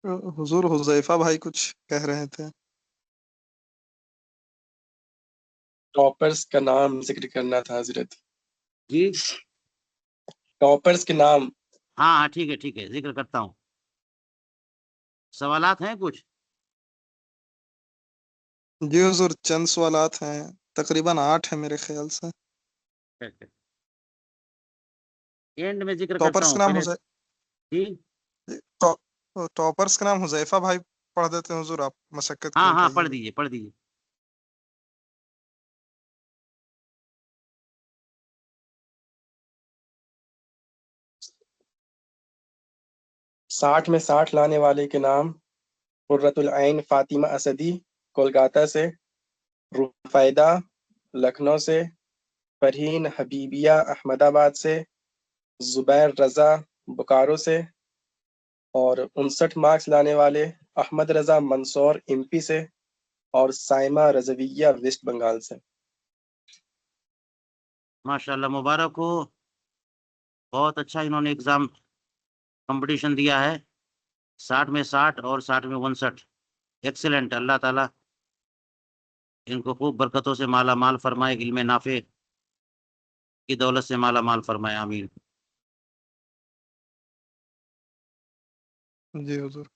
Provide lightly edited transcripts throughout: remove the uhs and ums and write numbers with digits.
حضور حذیفہ بھائی کچھ کہہ رہے تھے۔ ٹاپرز کا نام ذکر کرنا تھا حضرت۔ جی ٹاپرز کے نام۔ ہاں ہاں ٹھیک ہے ذکر کرتا ہوں۔ سوالات ہیں کچھ؟ جی حضور چند سوالات ہیں، تقریباً 8 ہیں میرے خیال سے۔ اینڈ میں ذکر کرتا ٹاپرس ہوں کا نام پہلے۔ جی ٹاپرس کا نام حذیفہ بھائی پڑھ دیتے ہیں حضور، آپ مشقت کیوں ہاں اٹھائیے گا؟ پڑھ دیجیے۔ 60 میں 60 لانے والے کے نام: قرۃ العین فاطمہ اسدی کولکاتہ سے، رفیدہ لکھنؤ سے، فرحین حبیبیہ احمد آباد سے، زبیر رضا بوکارو سے، اور 59 مارکس لانے والے احمد رضا منصور امپی سے، اور سائمہ رضویہ ویسٹ بنگال سے۔ ماشاءاللہ مبارک ہو، بہت اچھا انہوں نے ایگزام کمپٹیشن دیا ہے، 60 میں 60 اور 60 میں 59، ایکسیلنٹ۔ اللہ تعالیٰ ان کو خوب برکتوں سے مالا مال فرمائے، علم نافع کی دولت سے مالا مال فرمائے، آمین۔ جی حضور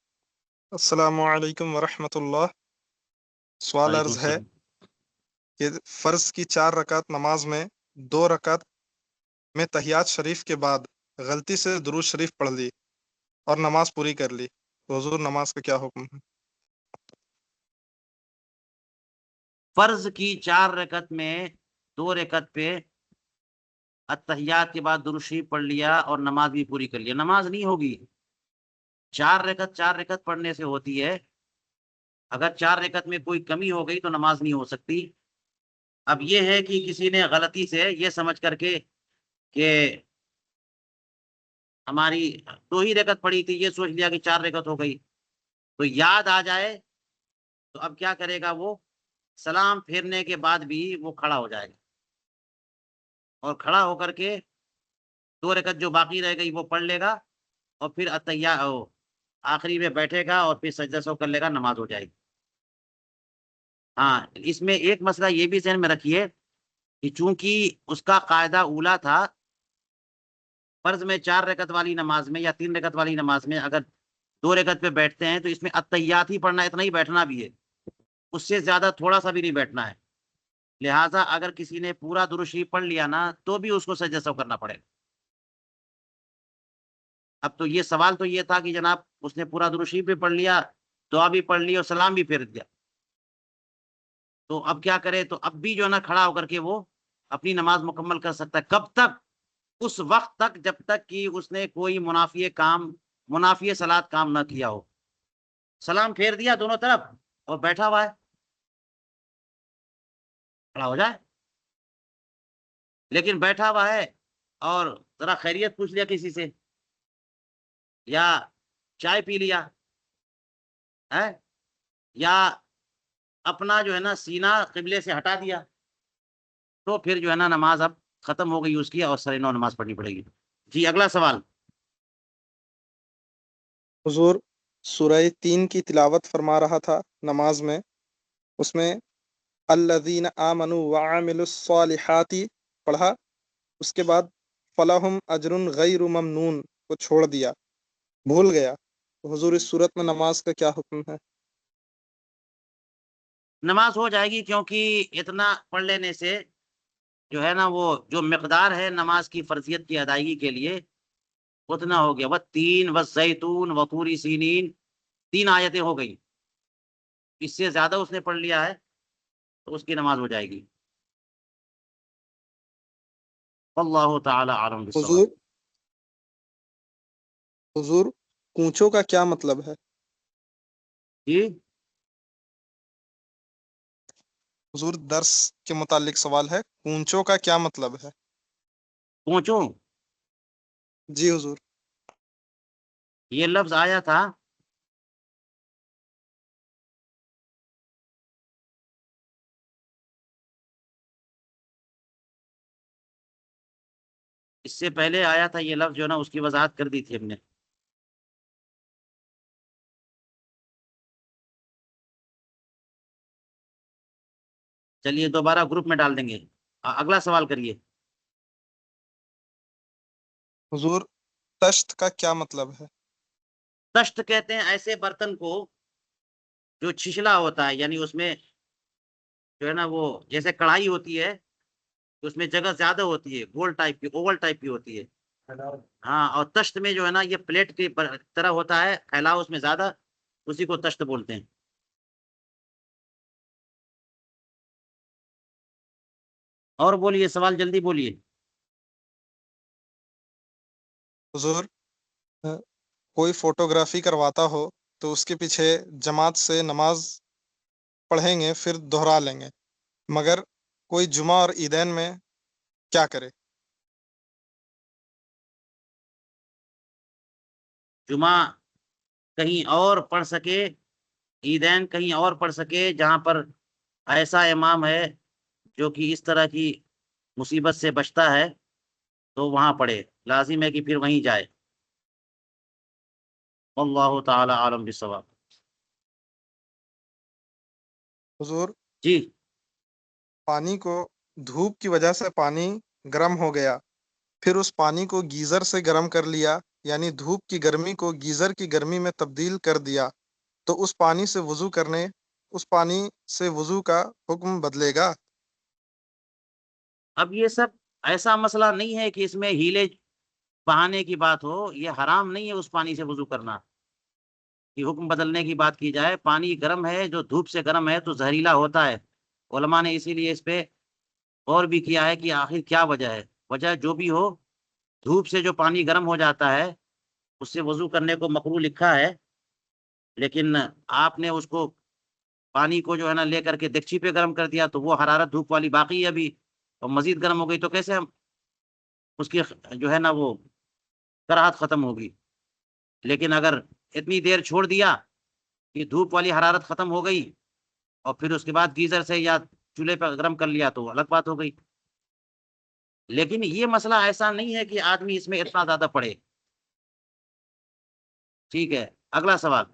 السلام علیکم ورحمۃ اللہ۔ سوال وعلیکم عرض ہے السلام۔ کہ فرض کی 4 رکعت نماز میں 2 رکعت میں تحیات شریف کے بعد غلطی سے درود شریف پڑھ لی اور نماز پوری کر لی، تو حضور نماز کا کیا حکم ہے؟ فرض کی 4 رکعت میں 2 رکعت پہ اتحیات کے بعد درود شریف پڑھ لیا اور نماز بھی پوری کر لیا، نماز نہیں ہوگی۔ 4 رکعت پڑھنے سے ہوتی ہے، اگر 4 رکعت میں کوئی کمی ہو گئی تو نماز نہیں ہو سکتی۔ اب یہ ہے کہ کسی نے غلطی سے یہ سمجھ کر کے کہ ہماری 2 ہی رکعت پڑی تھی، یہ سوچ لیا کہ 4 رکعت ہو گئی، تو یاد آ جائے تو اب کیا کرے گا، وہ سلام پھیرنے کے بعد بھی وہ کھڑا ہو جائے گا، اور کھڑا ہو کر کے 2 رکعت جو باقی رہ گئی وہ پڑھ لے گا، اور پھر آخری میں بیٹھے گا اور پھر سجدہ سو کر لے گا، نماز ہو جائے گی۔ ہاں اس میں ایک مسئلہ یہ بھی ذہن میں رکھیے کہ چونکہ اس کا قاعدہ اولا تھا، فرض میں 4 رکعت والی نماز میں یا 3 رکعت والی نماز میں اگر 2 رکعت پہ بیٹھتے ہیں تو اس میں اتحیات ہی پڑھنا ہے، اتنا ہی بیٹھنا بھی ہے، اس سے زیادہ تھوڑا سا بھی نہیں بیٹھنا ہے۔ لہٰذا اگر کسی نے پورا درود شریف پڑھ لیا نا تو بھی اس کو سجدہ سو کرنا پڑے گا۔ اب تو یہ سوال تو یہ تھا کہ جناب اس نے پورا درود شریف بھی پڑھ لیا، دعا بھی پڑھ لی اور سلام بھی پھیر دیا، تو اب کیا کرے؟ تو اب بھی جو ہے نا کھڑا ہو کر کے وہ اپنی نماز مکمل کر سکتا ہے۔ کب تک؟ اس وقت تک جب تک کہ اس نے کوئی منافی صلات کام نہ کیا ہو۔ سلام پھیر دیا دونوں طرف اور بیٹھا ہوا ہے، کھڑا ہو جائے، لیکن بیٹھا ہوا ہے اور ذرا خیریت پوچھ لیا کسی سے یا چائے پی لیا ہے یا اپنا جو ہے نا سینہ قبلے سے ہٹا دیا، تو پھر جو ہے نا نماز اب ختم ہو گئی اس کی اور سر نو نماز پڑھنی پڑے گی۔ جی اگلا سوال۔ حضور سورہ 3 کی تلاوت فرما رہا تھا نماز میں، اس میں الذین آمنوا وعملوا الصالحات پڑھا، اس کے بعد فلہم اجر غیر ممنون کو چھوڑ دیا، بھول گیا، تو حضور اس صورت میں نماز کا کیا حکم ہے؟ نماز ہو جائے گی، کیونکہ اتنا پڑھ لینے سے جو ہے نا وہ جو مقدار ہے نماز کی فرضیت کی ادائیگی کے لیے اتنا ہو گیا۔ والتین والزیتون وطور سینین، 3 آیتیں ہو گئی، اس سے زیادہ اس نے پڑھ لیا ہے تو اس کی نماز ہو جائے گی۔ اللہ تعالی عالم بالصواب۔ حضور کونچوں کا کیا مطلب ہے؟ جی حضور درس کے متعلق سوال ہے، کونچوں کا کیا مطلب ہے؟ پہنچوں، جی حضور۔ یہ لفظ آیا تھا اس سے پہلے، آیا تھا یہ لفظ جو ہے نا اس کی وضاحت کر دی تھی ہم نے۔ چلیے دوبارہ گروپ میں ڈال دیں گے. اگلا سوال کریے. حضور تشت کا کیا مطلب ہے؟ تشت کہتے ہیں ایسے برتن کو جو چھچلا ہوتا ہے، یعنی اس میں جو ہے نا وہ جیسے کڑھائی ہوتی ہے اس میں جگہ زیادہ ہوتی ہے، گول ٹائپ کی، اوول ٹائپ کی ہوتی ہے. ہاں، اور تشت میں جو ہے نا یہ پلیٹ کی طرح ہوتا ہے، پھیلاؤ اس میں زیادہ، اسی کو تشت بولتے ہیں. اور بولیے، سوال جلدی بولیے. حضور کوئی فوٹوگرافی کرواتا ہو تو اس کے پیچھے جماعت سے نماز پڑھیں گے پھر دہرا لیں گے، مگر کوئی جمعہ اور عیدین میں کیا کرے؟ جمعہ کہیں اور پڑھ سکے، عیدین کہیں اور پڑھ سکے، جہاں پر ایسا امام ہے جو کہ اس طرح کی مصیبت سے بچتا ہے تو وہاں پڑھے، لازم ہے کہ پھر وہیں جائے. اللہ تعالی عالم بالصواب. حضور جی. پانی کو دھوپ کی وجہ سے پانی گرم ہو گیا، پھر اس پانی کو گیزر سے گرم کر لیا، یعنی دھوپ کی گرمی کو گیزر کی گرمی میں تبدیل کر دیا، تو اس پانی سے وضو کا حکم بدلے گا؟ اب یہ سب ایسا مسئلہ نہیں ہے کہ اس میں ہیلے بہانے کی بات ہو، یہ حرام نہیں ہے اس پانی سے وضو کرنا کہ حکم بدلنے کی بات کی جائے. پانی گرم ہے، جو دھوپ سے گرم ہے تو زہریلا ہوتا ہے. علماء نے اسی لیے اس پہ غور بھی کیا ہے کہ آخر کیا وجہ ہے. وجہ جو بھی ہو، دھوپ سے جو پانی گرم ہو جاتا ہے اس سے وضو کرنے کو مکروہ لکھا ہے، لیکن آپ نے اس کو پانی کو جو ہے نا لے کر کے دیگچی پہ گرم کر دیا تو وہ حرارت دھوپ والی باقی ہے ابھی، اور مزید گرم ہو گئی تو کیسے ہم اس کی جو ہے نا وہ کراہت ختم ہوگی. لیکن اگر اتنی دیر چھوڑ دیا کہ دھوپ والی حرارت ختم ہو گئی اور پھر اس کے بعد گیزر سے یا چولہے پہ گرم کر لیا تو الگ بات ہو گئی. لیکن یہ مسئلہ ایسا نہیں ہے کہ آدمی اس میں اتنا زیادہ پڑے. ٹھیک ہے، اگلا سوال.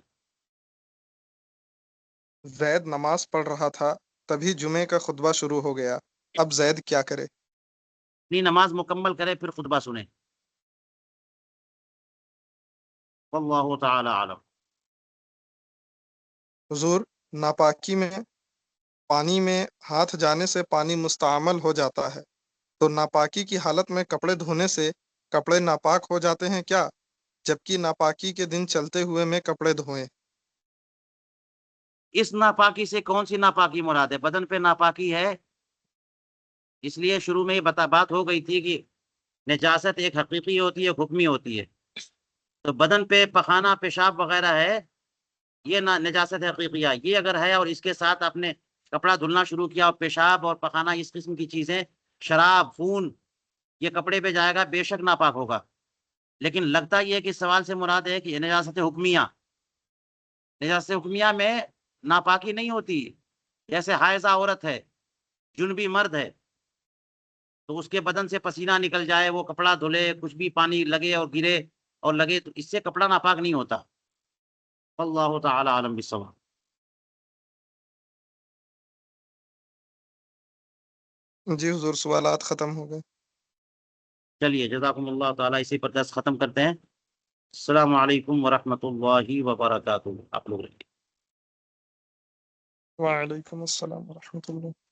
زید نماز پڑھ رہا تھا، تبھی جمعے کا خطبہ شروع ہو گیا، اب زید کیا کرے؟ اپنی نماز مکمل کرے پھر خطبہ سنے. واللہ تعالی عالم. حضور ناپاکی میں پانی میں ہاتھ جانے سے پانی مستعمل ہو جاتا ہے، تو ناپاکی کی حالت میں کپڑے دھونے سے کپڑے ناپاک ہو جاتے ہیں کیا، جبکہ ناپاکی کے دن چلتے ہوئے میں کپڑے دھوئیں؟ اس ناپاکی سے کون سی ناپاکی مراد ہے؟ بدن پہ ناپاکی ہے، اس لیے شروع میں ہی بات ہو گئی تھی کہ نجاست ایک حقیقی ہوتی ہے، ایک حکمی ہوتی ہے. تو بدن پہ پخانہ پیشاب وغیرہ ہے، یہ نجاست حقیقیہ. یہ اگر ہے اور اس کے ساتھ آپ نے کپڑا دھلنا شروع کیا اور پیشاب اور پخانہ اس قسم کی چیزیں، شراب، خون، یہ کپڑے پہ جائے گا، بے شک ناپاک ہوگا. لیکن لگتا یہ ہے کہ سوال سے مراد ہے کہ نجاست حکمیہ. نجاست حکمیہ میں ناپاکی نہیں ہوتی. جیسے حائضہ عورت ہے، جنبی مرد ہے، تو اس کے بدن سے پسینہ نکل جائے، وہ کپڑا دھلے، کچھ بھی پانی لگے اور گرے اور لگے تو اس سے کپڑا ناپاک نہیں ہوتا. اللہ تعالی عالم بالصواب. جی حضور سوالات ختم ہو گئے. چلیے جزاکم اللہ تعالی، اسی پر درس ختم کرتے ہیں. السلام علیکم ورحمۃ اللہ وبرکاتہ. آپ لوگ وعلیکم السلام ورحمۃ اللہ.